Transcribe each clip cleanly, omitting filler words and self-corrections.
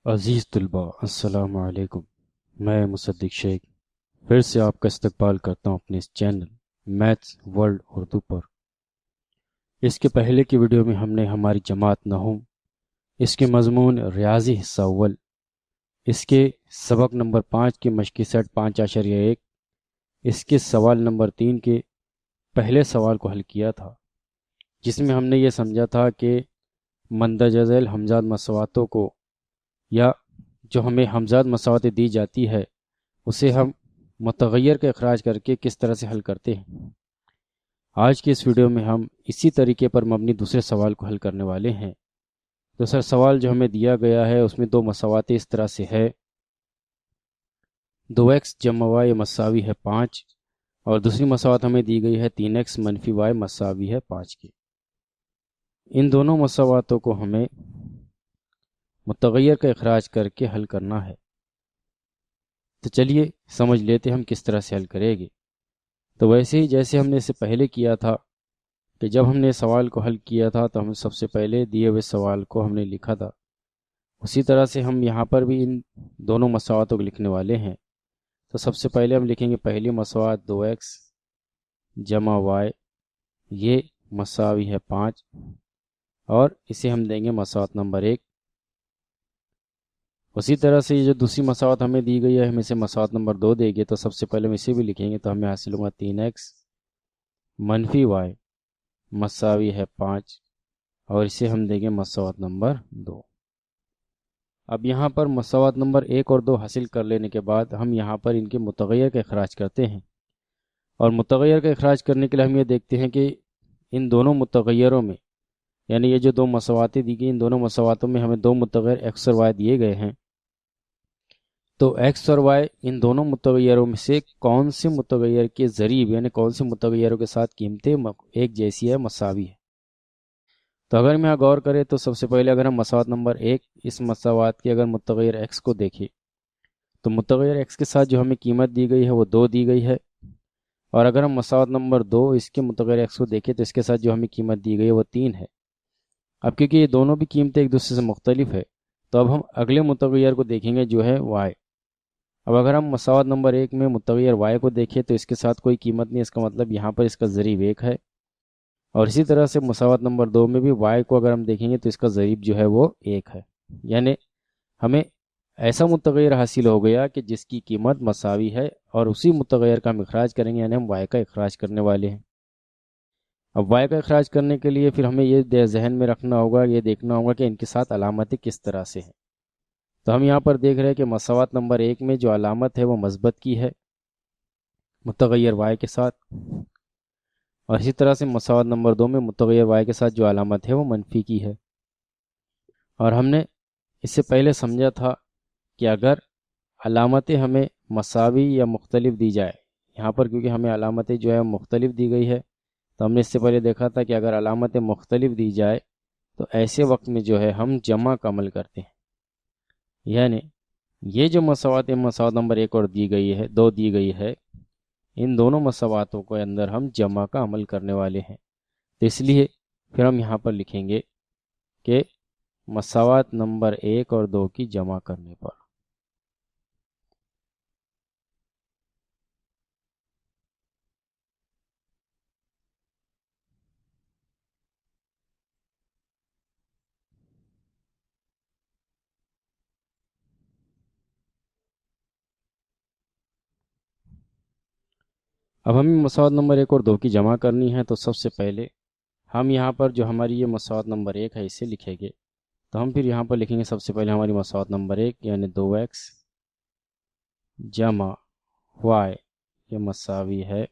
عزیز طلباء السلام علیکم، میں مصدق شیخ پھر سے آپ کا استقبال کرتا ہوں اپنے اس چینل میتھس ورلڈ اردو پر۔ اس کے پہلے کی ویڈیو میں ہم نے ہماری جماعت نحوم، اس کے مضمون ریاضی حصہ اول، اس کے سبق نمبر 5 کی مشقی سیٹ 5.1، اس کے سوال نمبر 3 کے پہلے سوال کو حل کیا تھا، جس میں ہم نے یہ سمجھا تھا کہ مندرجہ ذیل ہمزاد مساواتوں کو یا جو ہمیں ہمزاد مساواتیں دی جاتی ہے اسے ہم متغیر کا اخراج کر کے کس طرح سے حل کرتے ہیں۔ آج کی اس ویڈیو میں ہم اسی طریقے پر مبنی دوسرے سوال کو حل کرنے والے ہیں۔ دوسرا سوال جو ہمیں دیا گیا ہے اس میں دو مساواتیں اس طرح سے ہے، 2x جمع y مساوی ہے 5، اور دوسری مساوات ہمیں دی گئی ہے 3x منفی y مساوی ہے 5 کے۔ ان دونوں مساواتوں کو ہمیں متغیر کا اخراج کر کے حل کرنا ہے، تو چلیے سمجھ لیتے ہم کس طرح سے حل کریں گے۔ تو ویسے ہی جیسے ہم نے اس سے پہلے کیا تھا کہ جب ہم نے سوال کو حل کیا تھا تو ہم سب سے پہلے دیے ہوئے سوال کو ہم نے لکھا تھا، اسی طرح سے ہم یہاں پر بھی ان دونوں مساواتوں کو لکھنے والے ہیں۔ تو سب سے پہلے ہم لکھیں گے پہلی مساوات 2x جمع y، یہ مساوی ہے 5، اور اسے ہم دیں گے مساوات نمبر 1۔ اسی طرح سے یہ جو دوسری مساوات ہمیں دی گئی ہے ہم اسے مساوات نمبر 2 دیں گے، تو سب سے پہلے ہم اسے بھی لکھیں گے، تو ہمیں حاصل ہوگا 3x منفی y مساوی ہے 5، اور اسے ہم دیں گے مساوات نمبر 2۔ اب یہاں پر مساوات نمبر 1 اور 2 حاصل کر لینے کے بعد ہم یہاں پر ان کے متغیر کا اخراج کرتے ہیں، اور متغیر کا اخراج کرنے کے لیے ہم یہ دیکھتے ہیں کہ ان دونوں متغیروں میں، یعنی یہ جو دو مساواتیں دی گئی ان دونوں مساواتوں میں ہمیں دو متغیر x اور y دیے گئے ہیں، تو x اور y ان دونوں متغیروں میں سے کون سے متغیر کے ضریب یعنی کون سے متغیروں کے ساتھ قیمتیں ایک جیسی ہے، مساوی ہے۔ تو اگر ہم یہاں غور کریں تو سب سے پہلے اگر ہم مساوات نمبر 1 اس مساوات کے اگر متغیر x کو دیکھیں تو متغیر x کے ساتھ جو ہمیں قیمت دی گئی ہے وہ 2 دی گئی ہے، اور اگر ہم مساوات نمبر 2 اس کے متغیر x کو دیکھیں تو اس کے ساتھ جو ہمیں قیمت دی گئی ہے وہ 3 ہے۔ اب کیونکہ یہ دونوں بھی قیمتیں ایک دوسرے سے مختلف ہے تو اب ہم اگلے متغیر کو دیکھیں گے جو ہے y۔ اب اگر ہم مساوات نمبر 1 میں متغیر y کو دیکھیں تو اس کے ساتھ کوئی قیمت نہیں، اس کا مطلب یہاں پر اس کا ضریب 1 ہے، اور اسی طرح سے مساوات نمبر 2 میں بھی y کو اگر ہم دیکھیں گے تو اس کا ضریب جو ہے وہ 1 ہے، یعنی ہمیں ایسا متغیر حاصل ہو گیا کہ جس کی قیمت مساوی ہے، اور اسی متغیر کا ہم اخراج کریں گے، یعنی ہم y کا اخراج کرنے والے ہیں۔ اب y کا اخراج کرنے کے لیے پھر ہمیں یہ ذہن میں رکھنا ہوگا، یہ دیکھنا ہوگا کہ ان کے ساتھ علامتیں کس طرح سے ہیں۔ تو ہم یہاں پر دیکھ رہے ہیں کہ مساوات نمبر 1 میں جو علامت ہے وہ مثبت کی ہے متغیر y کے ساتھ، اور اسی طرح سے مساوات نمبر 2 میں متغیر y کے ساتھ جو علامت ہے وہ منفی کی ہے۔ اور ہم نے اس سے پہلے سمجھا تھا کہ اگر علامتیں ہمیں مساوی یا مختلف دی جائے، یہاں پر کیونکہ ہمیں علامتیں جو ہے مختلف دی گئی ہے تو ہم نے اس سے پہلے دیکھا تھا کہ اگر علامتیں مختلف دی جائے تو ایسے وقت میں جو ہے ہم جمع کا عمل کرتے ہیں، یعنی یہ جو مساوات نمبر 1 اور 2 دی گئی ہے ان دونوں مساواتوں کے اندر ہم جمع کا عمل کرنے والے ہیں، تو اس لیے پھر ہم یہاں پر لکھیں گے کہ مساوات نمبر 1 اور 2 کی جمع کرنے پر۔ اب ہمیں مساوات نمبر 1 اور 2 کی جمع کرنی ہے، تو سب سے پہلے ہم یہاں پر جو ہماری یہ مساوات نمبر 1 ہے اسے لکھیں گے، تو ہم پھر یہاں پر لکھیں گے سب سے پہلے ہماری مساوات نمبر 1 یعنی 2x جمع y یہ مساوی ہے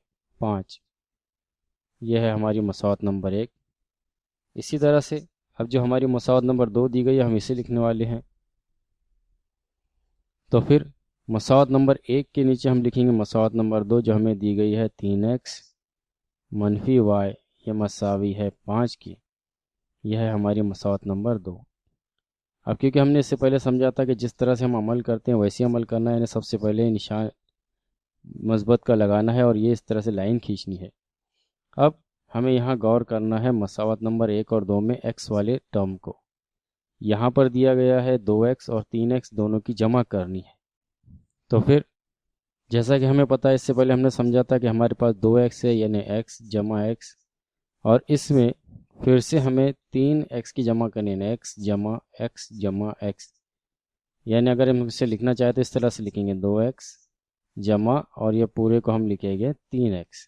5، یہ ہے ہماری مساوات نمبر 1۔ اسی طرح سے اب جو ہماری مساوات نمبر 2 دی گئی ہے ہم اسے لکھنے والے ہیں، تو پھر مساوات نمبر 1 کے نیچے ہم لکھیں گے مساوات نمبر 2 جو ہمیں دی گئی ہے 3x منفی y یہ مساوی ہے 5 کی، یہ ہے ہماری مساوات نمبر 2۔ اب کیونکہ ہم نے اس سے پہلے سمجھا تھا کہ جس طرح سے ہم عمل کرتے ہیں ویسے عمل کرنا ہے، یعنی سب سے پہلے نشان مثبت کا لگانا ہے اور یہ اس طرح سے لائن کھینچنی ہے۔ اب ہمیں یہاں غور کرنا ہے مساوات نمبر 1 اور 2 میں x والے ٹرم کو۔ یہاں پر دیا گیا ہے 2x اور 3x دونوں کی جمع کرنی ہے، تو پھر جیسا کہ ہمیں پتہ ہے اس سے پہلے ہم نے سمجھا تھا کہ ہمارے پاس 2x ہے، یعنی x جمع x، اور اس میں پھر سے ہمیں 3x کی جمع کرنی ہے، x جمع x جمع x، یعنی اگر ہم اسے لکھنا چاہتے تو اس طرح سے لکھیں گے 2x جمع اور یہ پورے کو ہم لکھیں گے 3x۔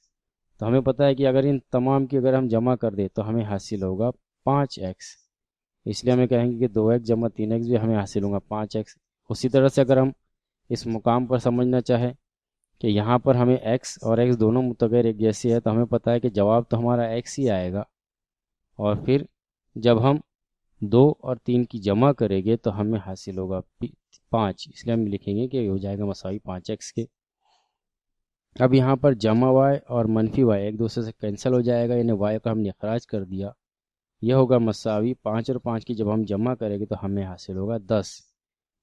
تو ہمیں پتہ ہے کہ اگر ان تمام کی اگر ہم جمع کر دیں تو ہمیں حاصل ہوگا 5x، اس لیے ہمیں کہیں گے کہ 2x جمع 3x بھی ہمیں حاصل ہوگا 5x۔ اسی طرح سے اگر ہم اس مقام پر سمجھنا چاہیں کہ یہاں پر ہمیں x اور x دونوں متغیر ایک جیسی ہے، تو ہمیں پتہ ہے کہ جواب تو ہمارا x ہی آئے گا، اور پھر جب ہم 2 اور 3 کی جمع کریں گے تو ہمیں حاصل ہوگا 5، اس لیے ہم لکھیں گے کہ یہ ہو جائے گا مساوی 5x کے۔ اب یہاں پر جمع y اور منفی y ایک دوسرے سے کینسل ہو جائے گا، یعنی y کا ہم نے اخراج کر دیا، یہ ہوگا مساوی 5 اور 5 کی جب ہم جمع کریں گے تو ہمیں حاصل ہوگا 10۔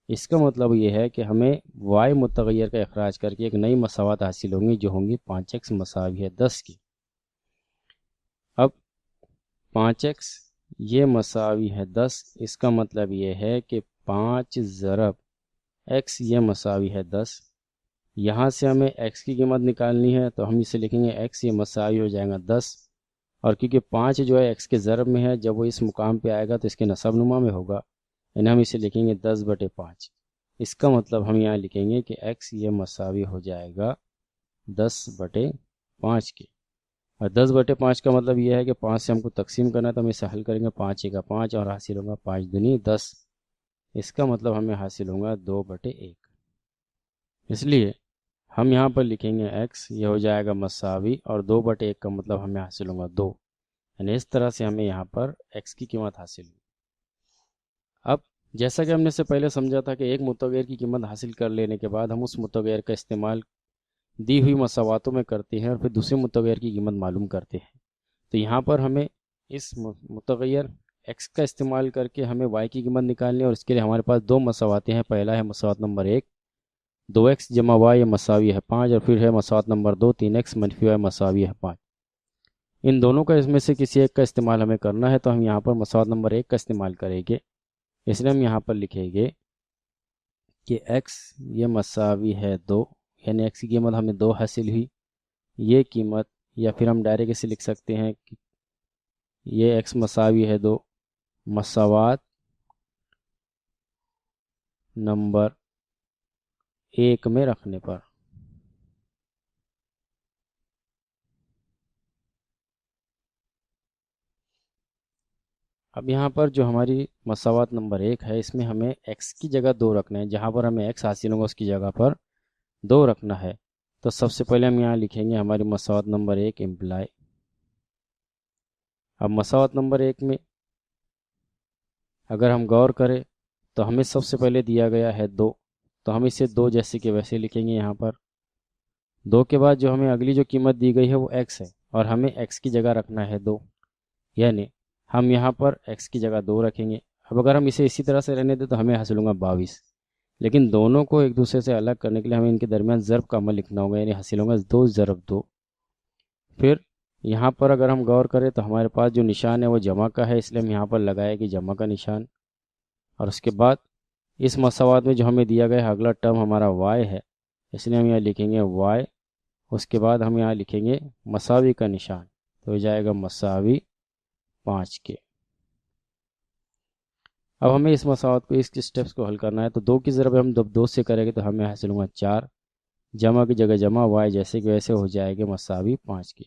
اس کا مطلب یہ ہے کہ ہمیں y متغیر کا اخراج کر کے ایک نئی مساوات حاصل ہوں گی جو ہوں گی 5x مساوی ہے 10 کی۔ اب 5x یہ مساوی ہے 10، اس کا مطلب یہ ہے کہ 5 ضرب x یہ مساوی ہے 10۔ یہاں سے ہمیں x کی قیمت نکالنی ہے تو ہم اسے لکھیں گے x یہ مساوی ہو جائے گا 10، اور کیونکہ 5 جو ہے x کے ضرب میں ہے، جب وہ اس مقام پہ آئے گا تو اس کے نصب نما میں ہوگا، یعنی ہم اسے لکھیں گے 10/5۔ اس کا مطلب ہم یہاں لکھیں گے کہ x یہ مساوی ہو جائے گا 10/5 کے، اور 10/5 کا مطلب یہ ہے کہ 5 سے ہم کو تقسیم کرنا ہے تو ہم اسے حل کریں گے، 5 × 5 اور حاصل ہوگا 5 دونی 10۔ اس کا مطلب ہمیں حاصل ہوگا 2/1۔ اس لیے ہم یہاں پر لکھیں گے x یہ ہو جائے گا مساوی، اور 2/1 کا مطلب ہمیں حاصل ہوگا 2، یعنی اس طرح سے ہمیں یہاں پر x کی قیمت حاصل ہوگی۔ اب جیسا کہ ہم نے اس سے پہلے سمجھا تھا کہ ایک متغیر کی قیمت حاصل کر لینے کے بعد ہم اس متغیر کا استعمال دی ہوئی مساواتوں میں کرتے ہیں اور پھر دوسرے متغیر کی قیمت معلوم کرتے ہیں، تو یہاں پر ہمیں اس متغیر x کا استعمال کر کے ہمیں y کی قیمت نکالنی ہے، اور اس کے لیے ہمارے پاس دو مساواتیں ہیں۔ پہلا ہے مساوات نمبر 1 2x جمع y یہ مساوی ہے 5، اور پھر ہے مساوات نمبر 2 3x منفی y مساوی ہے 5۔ ان دونوں کا اس میں سے کسی ایک کا استعمال ہمیں کرنا ہے، تو ہم یہاں پر مساوات نمبر 1 کا استعمال کریں گے، اس لیے ہم یہاں پر لکھیں گے کہ x یہ مساوی ہے 2، یعنی x کی قیمت ہمیں 2 حاصل ہوئی، یہ قیمت، یا پھر ہم ڈائریکٹ اسے لکھ سکتے ہیں کہ یہ x مساوی ہے 2 مساوات نمبر 1 میں رکھنے پر۔ اب یہاں پر جو ہماری مساوات نمبر 1 ہے اس میں ہمیں x کی جگہ 2 رکھنا ہے، جہاں پر ہمیں x حاصل ہوگا اس کی جگہ پر 2 رکھنا ہے، تو سب سے پہلے ہم یہاں لکھیں گے ہماری مساوات نمبر 1 امپلائی۔ اب مساوات نمبر 1 میں اگر ہم غور کریں تو ہمیں سب سے پہلے دیا گیا ہے 2، تو ہم اسے 2 جیسے کہ ویسے لکھیں گے یہاں پر۔ 2 کے بعد جو ہمیں اگلی جو قیمت دی گئی ہے وہ x ہے، اور ہمیں x کی جگہ رکھنا ہے 2، یعنی ہم یہاں پر x کی جگہ 2 رکھیں گے۔ اب اگر ہم اسے اسی طرح سے رہنے دیں تو ہمیں حاصل ہوگا 22، لیکن دونوں کو ایک دوسرے سے الگ کرنے کے لیے ہمیں ان کے درمیان ضرب کا عمل لکھنا ہوگا، یعنی حاصل ہوگا 2 ضرب 2۔ پھر یہاں پر اگر ہم غور کریں تو ہمارے پاس جو نشان ہے وہ جمع کا ہے، اس لیے ہم یہاں پر لگائے کہ جمع کا نشان، اور اس کے بعد اس مساوات میں جو ہمیں دیا گیا ہے اگلا ٹرم ہمارا y ہے، اس لیے ہم یہاں لکھیں گے y، اس کے بعد ہم یہاں لکھیں گے مساوی کا نشان، تو ہو جائے گا مساوی 5 کے۔ اب ہمیں اس مساوات کو اس کے سٹیپس کو حل کرنا ہے، تو 2 کی ضرب ہم 2 سے کریں گے تو ہمیں حاصل ہوگا 4، جمع کی جگہ جمع y جیسے کہ ویسے ہو جائے گا مساوی 5 کے۔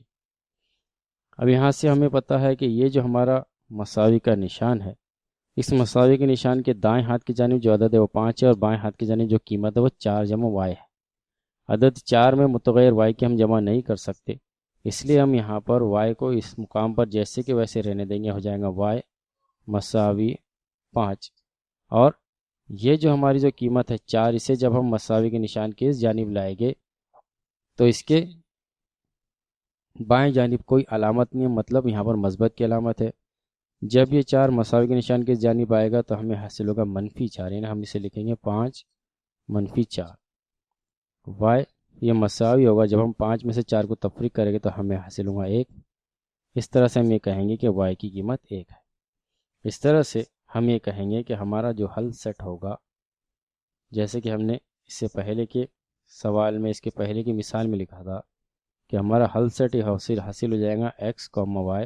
اب یہاں سے ہمیں پتہ ہے کہ یہ جو ہمارا مساوی کا نشان ہے، اس مساوی کے نشان کے دائیں ہاتھ کی جانب جو عدد ہے وہ 5 ہے، اور بائیں ہاتھ کی جانب جو قیمت ہے وہ 4 جمع y ہے۔ عدد 4 میں متغیر y کی ہم جمع نہیں کر سکتے، اس لیے ہم یہاں پر y کو اس مقام پر جیسے کہ ویسے رہنے دیں گے، ہو جائے گا y مساوی 5، اور یہ جو ہماری جو قیمت ہے 4، اسے جب ہم مساوی کے نشان کی اس جانب لائیں گے تو اس کے بائیں جانب کوئی علامت نہیں ہے، مطلب یہاں پر مثبت کی علامت ہے۔ جب یہ 4 مساوی کے نشان کی اس جانب آئے گا تو ہمیں حاصل ہوگا -4، یعنی ہم اسے لکھیں گے 5 -4۔ y یہ مساوی ہوگا، جب ہم 5 میں سے 4 کو تفریق کریں گے تو ہمیں حاصل ہوگا 1۔ اس طرح سے ہم یہ کہیں گے کہ y کی قیمت 1 ہے۔ اس طرح سے ہم یہ کہیں گے کہ ہمارا جو حل سیٹ ہوگا، جیسے کہ ہم نے اس سے پہلے کے سوال میں، اس کے پہلے کی مثال میں لکھا تھا کہ ہمارا حل سیٹ حاصل ہو جائے گا x، y،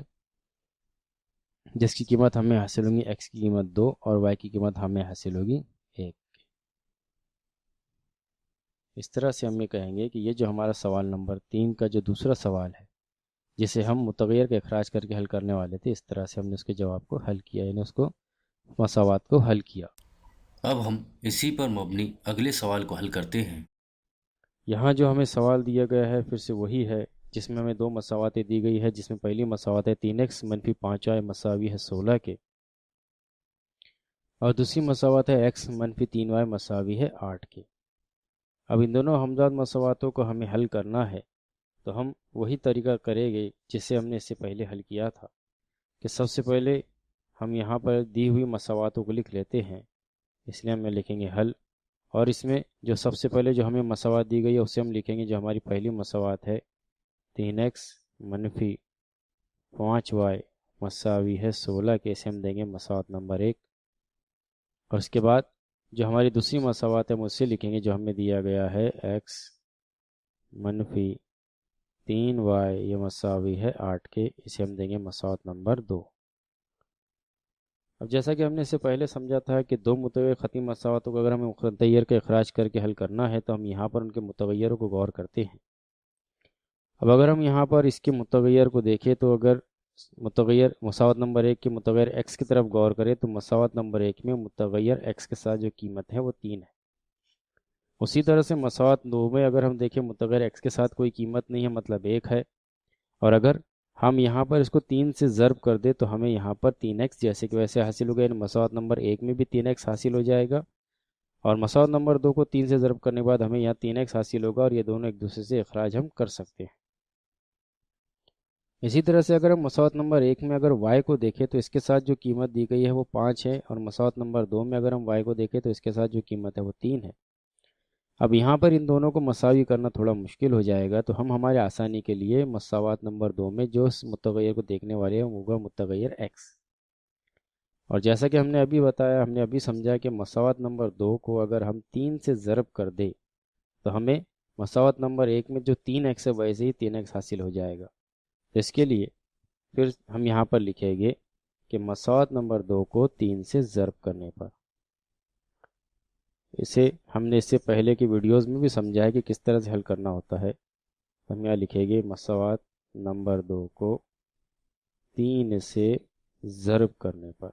جس کی قیمت ہمیں حاصل ہوگی x کی قیمت 2 اور y کی قیمت ہمیں حاصل ہوگی 1۔ اس طرح سے ہم یہ کہیں گے کہ یہ جو ہمارا سوال نمبر 3 کا جو دوسرا سوال ہے، جسے ہم متغیر کا اخراج کر کے حل کرنے والے تھے، اس طرح سے ہم نے اس کے جواب کو حل کیا، یعنی اس کو مساوات کو حل کیا۔ اب ہم اسی پر مبنی اگلے سوال کو حل کرتے ہیں۔ یہاں جو ہمیں سوال دیا گیا ہے پھر سے وہی ہے، جس میں ہمیں 2 مساواتیں دی گئی ہے، جس میں پہلی مساوات ہے 3x - 5y مساوی ہے 16 کے، اور دوسری مساوات ہے x - 3y مساوی ہے 8 کے۔ اب ان دونوں ہمزاد مساواتوں کو ہمیں حل کرنا ہے، تو ہم وہی طریقہ کریں گے جسے ہم نے اس سے پہلے حل کیا تھا، کہ سب سے پہلے ہم یہاں پر دی ہوئی مساواتوں کو لکھ لیتے ہیں، اس لیے ہم لکھیں گے حل، اور اس میں جو سب سے پہلے جو ہمیں مساوات دی گئی ہے اسے ہم لکھیں گے، جو ہماری پہلی مساوات ہے 3x - 5y مساوی ہے 16 کے، اسے ہم دیں گے مساوات نمبر 1، اور اس کے بعد جو ہماری دوسری مساوات ہے ہم اسے لکھیں گے، جو ہمیں دیا گیا ہے x - 3y یہ مساوی ہے 8 کے، اسے ہم دیں گے مساوات نمبر 2۔ اب جیسا کہ ہم نے اس سے پہلے سمجھا تھا کہ 2 متغیر خطی مساواتوں کو اگر ہمیں متغیر کا اخراج کر کے حل کرنا ہے تو ہم یہاں پر ان کے متغیروں کو غور کرتے ہیں۔ اب اگر ہم یہاں پر اس کے متغیر کو دیکھیں تو اگر متغیر مساوات نمبر 1 کے متغیر x کی طرف غور کریں تو مساوات نمبر 1 میں متغیر x کے ساتھ جو قیمت ہے وہ 3 ہے۔ اسی طرح سے مساوات 2 میں اگر ہم دیکھیں متغیر x کے ساتھ کوئی قیمت نہیں ہے، مطلب 1 ہے، اور اگر ہم یہاں پر اس کو 3 سے ضرب کر دے تو ہمیں یہاں پر 3x جیسے کہ ویسے حاصل ہو گیا، یعنی مساوات نمبر 1 میں بھی 3x حاصل ہو جائے گا، اور مساوات نمبر 2 کو 3 سے ضرب کرنے کے بعد ہمیں یہاں 3x حاصل ہوگا، اور یہ دونوں ایک دوسرے سے اخراج ہم کر سکتے ہیں۔ اسی طرح سے اگر ہم مساوات نمبر 1 میں اگر y کو دیکھیں تو اس کے ساتھ جو قیمت دی گئی ہے وہ 5 ہے، اور مساوات نمبر 2 میں اگر ہم y کو دیکھیں تو اس کے ساتھ جو قیمت ہے وہ 3 ہے۔ اب یہاں پر ان دونوں کو مساوی کرنا تھوڑا مشکل ہو جائے گا، تو ہم ہمارے آسانی کے لیے مساوات نمبر 2 میں جو متغیر کو دیکھنے والے ہیں وہ ہوگا متغیر x، اور جیسا کہ ہم نے ابھی بتایا، ہم نے ابھی سمجھا کہ مساوات نمبر 2 کو اگر ہم 3 سے ضرب کر دیں تو ہمیں مساوات نمبر 1 میں جو 3x ہے ویسے ہی 3x حاصل ہو جائے گا۔ اس کے لیے پھر ہم یہاں پر لکھیں گے کہ مساوات نمبر 2 کو 3 سے ضرب کرنے پر، اسے ہم نے اس سے پہلے کی ویڈیوز میں بھی سمجھا ہے کہ کس طرح سے حل کرنا ہوتا ہے۔ ہم یہاں لکھیں گے مساوات نمبر 2 کو 3 سے ضرب کرنے پر۔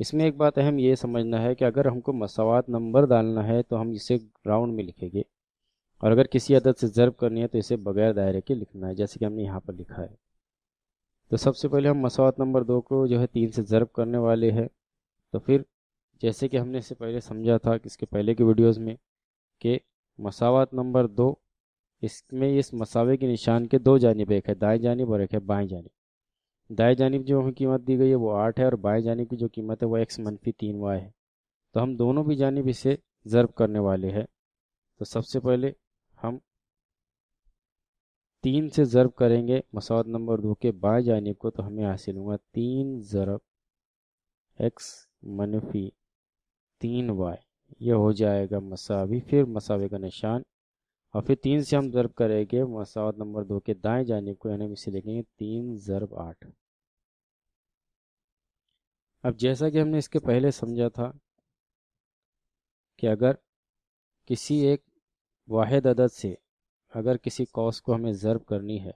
اس میں ایک بات اہم یہ سمجھنا ہے کہ اگر ہم کو مساوات نمبر ڈالنا ہے تو ہم اسے راؤنڈ میں لکھیں گے، اور اگر کسی عدد سے ضرب کرنی ہے تو اسے بغیر دائرے کے لکھنا ہے، جیسے کہ ہم نے یہاں پر لکھا ہے۔ تو سب سے پہلے ہم مساوات نمبر 2 کو جو ہے 3 سے ضرب کرنے والے ہیں، تو پھر جیسے کہ ہم نے اس سے پہلے سمجھا تھا کہ اس کے پہلے کی ویڈیوز میں کہ مساوات نمبر 2 اس میں اس مساوی کے نشان کے 2 جانب، ایک ہے دائیں جانب اور ایک ہے بائیں جانب۔ دائیں جانب جو ہمیں قیمت دی گئی ہے وہ 8 ہے، اور بائیں جانب کی جو قیمت ہے وہ x - 3y ہے، تو ہم دونوں بھی جانب اسے ضرب کرنے والے ہیں۔ تو سب سے پہلے ہم 3 سے ضرب کریں گے مساوات نمبر 2 کے بائیں جانب کو، تو ہمیں حاصل ہوگا 3 ضرب x - 3y، یہ ہو جائے گا مساوی، پھر مساوی کا نشان، اور پھر 3 سے ہم ضرب کریں گے مساوات نمبر 2 کے دائیں جانب کو، یعنی ہم اسے لکھیں گے 3 ضرب 8۔ اب جیسا کہ ہم نے اس کے پہلے سمجھا تھا کہ اگر کسی ایک واحد عدد سے اگر کسی قوس کو ہمیں ضرب کرنی ہے،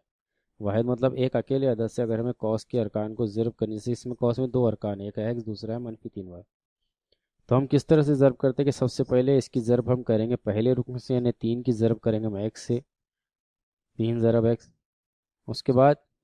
واحد مطلب ایک اکیلے عدد سے اگر ہمیں قوس کے ارکان کو ضرب کرنی ہے، اس میں قوس میں 2 ارکان ہیں، ایک ہے x دوسرا ہے -3y، تو ہم کس طرح سے ضرب کرتے ہیں کہ سب سے پہلے اس کی ضرب ہم کریں گے پہلے رکن سے، یعنی 3 کی ضرب کریں گے ہم x سے، 3 ضرب x، اس کے بعد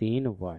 3y।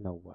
9y।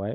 y।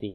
3।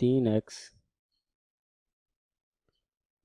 3x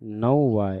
9y,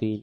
3।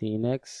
3x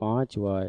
5y,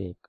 1।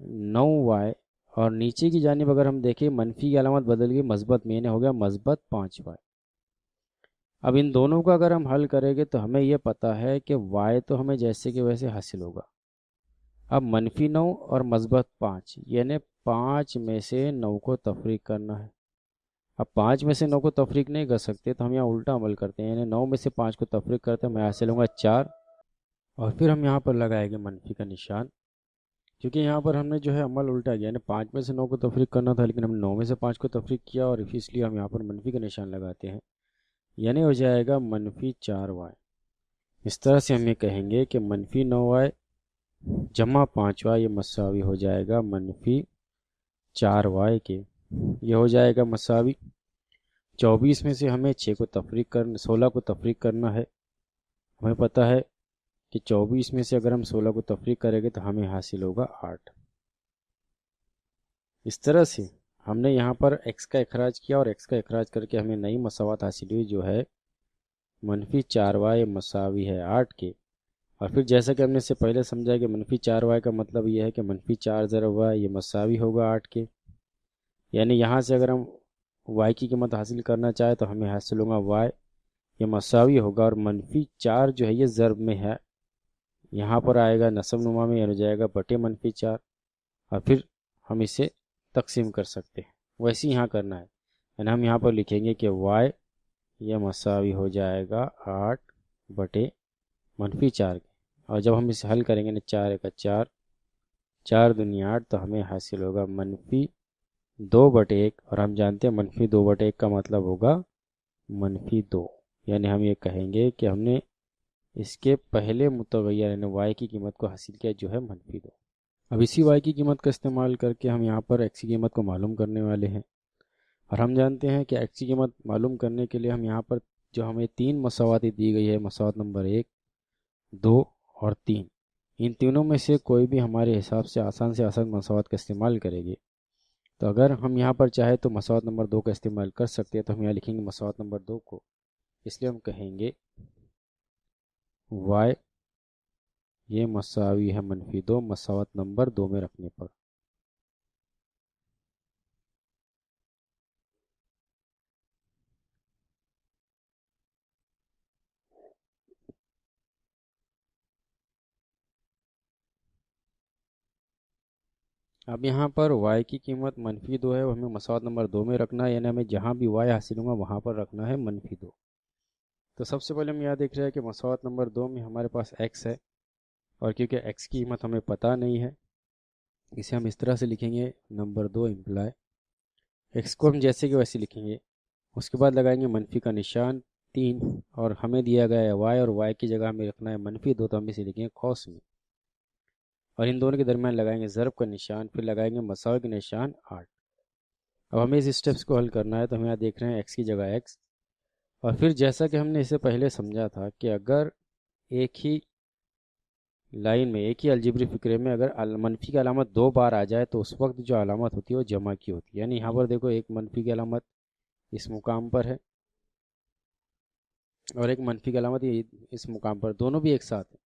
9y اور نیچے کی جانب اگر ہم دیکھیں منفی کی علامت بدل گئی مثبت میں، یعنی ہو گیا مثبت 5y۔ اب ان دونوں کا اگر ہم حل کریں گے تو ہمیں یہ پتا ہے کہ y تو ہمیں جیسے کہ ویسے حاصل ہوگا۔ اب منفی 9 اور مثبت 5، یعنی 5 میں سے 9 کو تفریق کرنا ہے۔ اب 5 میں سے 9 کو تفریق نہیں کر سکتے تو ہم یہاں الٹا عمل کرتے ہیں، یعنی 9 میں سے 5 کو تفریق کرتے ہیں، میں حاصل ہوں گا 4، اور پھر ہم یہاں پر لگائیں گے منفی کا نشان، کیونکہ یہاں پر ہم نے جو ہے عمل الٹا کیا، یعنی 5 میں سے 9 کو تفریق کرنا تھا لیکن ہم نے 9 میں سے 5 کو تفریق کیا، اور اس لیے ہم یہاں پر منفی کا نشان لگاتے ہیں، یعنی ہو جائے گا منفی 4y۔ اس طرح سے ہم یہ کہیں گے کہ منفی 9y جمع 5y یہ مساوی ہو جائے گا منفی 4y کے، یہ ہو جائے گا مساوی 24 میں سے ہمیں 16 کو تفریق کرنا ہے۔ ہمیں پتہ ہے کہ 24 میں سے اگر ہم 16 کو تفریق کریں گے تو ہمیں حاصل ہوگا 8۔ اس طرح سے ہم نے یہاں پر x کا اخراج کیا، اور x کا اخراج کر کے ہمیں نئی مساوات حاصل ہوئی جو ہے منفی 4y مساوی ہے 8 کے۔ اور پھر جیسا کہ ہم نے اس سے پہلے سمجھا کہ منفی 4y کا مطلب یہ ہے کہ منفی 4 ضرب y یہ مساوی ہوگا 8 کے، یعنی یہاں سے اگر ہم y کی قیمت حاصل کرنا چاہے تو ہمیں حاصل ہوگا y یہ مساوی ہوگا، اور منفی 4 جو ہے یہ ضرب میں ہے، یہاں پر آئے گا نصب نما میں، یعنی جائے گا بٹے منفی 4، اور پھر ہم اسے تقسیم کر سکتے ہیں، ویسے یہاں کرنا ہے، یعنی ہم یہاں پر لکھیں گے کہ y یہ مساوی ہو جائے گا 8 بٹے منفی 4 کے، اور جب ہم اسے حل کریں گے 4 کا 4، 4 دنیا 8، تو ہمیں حاصل ہوگا منفی 2/1، اور ہم جانتے ہیں منفی 2/1 کا مطلب ہوگا منفی 2، یعنی ہم یہ کہیں گے کہ ہم نے اس کے پہلے متغیر یعنی y کی قیمت کو حاصل کیا جو ہے منفی 2۔ اب اسی y کی قیمت کا استعمال کر کے ہم یہاں پر x کی قیمت کو معلوم کرنے والے ہیں، اور ہم جانتے ہیں کہ x کی قیمت معلوم کرنے کے لیے ہم یہاں پر جو ہمیں 3 مساواتی دی گئی ہے، مساوات نمبر 1، 2 اور 3، ان تینوں میں سے کوئی بھی ہمارے حساب سے آسان مساوات کا استعمال کرے گی، تو اگر ہم یہاں پر چاہے تو مساوات نمبر 2 کا استعمال کر سکتے ہیں، تو ہم یہاں لکھیں گے مساوات نمبر 2 کو، اس لیے ہم کہیں گے y یہ مساوی ہے منفی 2 مساوات نمبر 2 میں رکھنے پر۔ اب یہاں پر y کی قیمت منفی 2 ہے، وہ ہمیں مساوات نمبر 2 میں رکھنا ہے، یعنی ہمیں جہاں بھی y حاصل ہوگا وہاں پر رکھنا ہے منفی 2۔ تو سب سے پہلے ہم یہاں دیکھ رہے ہیں کہ مساوات نمبر 2 میں ہمارے پاس x ہے، اور کیونکہ x کی قیمت ہمیں پتہ نہیں ہے، اسے ہم اس طرح سے لکھیں گے نمبر 2 امپلائی x کو ہم جیسے کہ ویسے لکھیں گے، اس کے بعد لگائیں گے منفی کا نشان 3، اور ہمیں دیا گیا ہے y، اور y کی جگہ ہمیں رکھنا ہے منفی 2، تو ہم اسے لکھیں گے قوس میں، اور ان دونوں کے درمیان لگائیں گے ضرب کا نشان، پھر لگائیں گے مساوی کا نشان 8۔ اب ہمیں اس اسٹیپس کو حل کرنا ہے، تو ہم یہاں دیکھ رہے ہیں x کی جگہ x، اور پھر جیسا کہ ہم نے اسے پہلے سمجھا تھا کہ اگر ایک ہی لائن میں ایک ہی الجبری فقرے میں اگر منفی کی علامت 2 بار آ جائے تو اس وقت جو علامت ہوتی ہے وہ جمع کی ہوتی ہے، یعنی یہاں پر دیکھو ایک منفی کی علامت اس مقام پر ہے اور ایک منفی کی علامت اس مقام پر، دونوں بھی ایک ساتھ ہیں،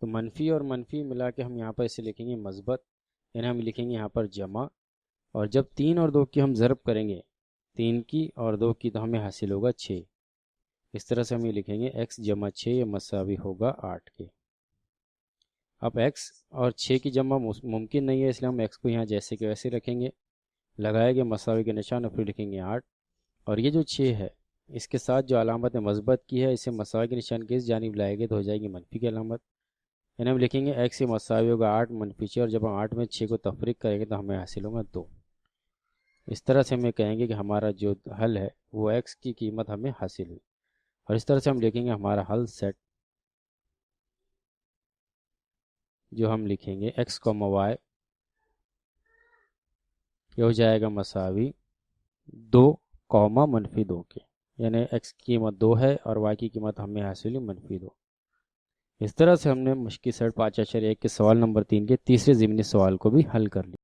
تو منفی اور منفی ملا کے ہم یہاں پر اسے لکھیں گے مثبت، یعنی ہم لکھیں گے یہاں پر جمع، اور جب 3 اور 2 کی ہم ضرب کریں گے، 3 کی اور 2 کی، تو ہمیں حاصل ہوگا 6۔ اس طرح سے ہم یہ لکھیں گے x جمع 6 یہ مساوی ہوگا 8 کے۔ اب x اور 6 کی جمع ممکن نہیں ہے، اس لیے ہم x کو یہاں جیسے کہ ویسے رکھیں گے، لگائیں گے مساوی کے نشان، اور پھر لکھیں گے 8، اور یہ جو 6 ہے اس کے ساتھ جو علامت مثبت کی ہے اسے مساوی کے نشان کی اس جانب لائے گے تو ہو جائے گی منفی کی علامت، یعنی ہم لکھیں گے x سے مساوی ہوگا 8 منفی 6، اور جب ہم 8 میں 6 کو تفریق کریں گے تو ہمیں حاصل ہوگا 2۔ اس طرح سے ہمیں کہیں گے کہ ہمارا جو حل ہے وہ x کی قیمت ہمیں حاصل ہوئی، اور اس طرح سے ہم لکھیں گے ہمارا حل سیٹ، جو ہم لکھیں گے x y یہ ہو جائے گا مساوی 2 منفی 2 کے، یعنی x کی قیمت 2 ہے اور y کی قیمت ہمیں حاصل ہوئی منفی 2۔ اس طرح سے ہم نے مشکل سیٹ 5.1 کے سوال نمبر 3 کے تیسرے ضمنی سوال کو بھی حل کر لیا۔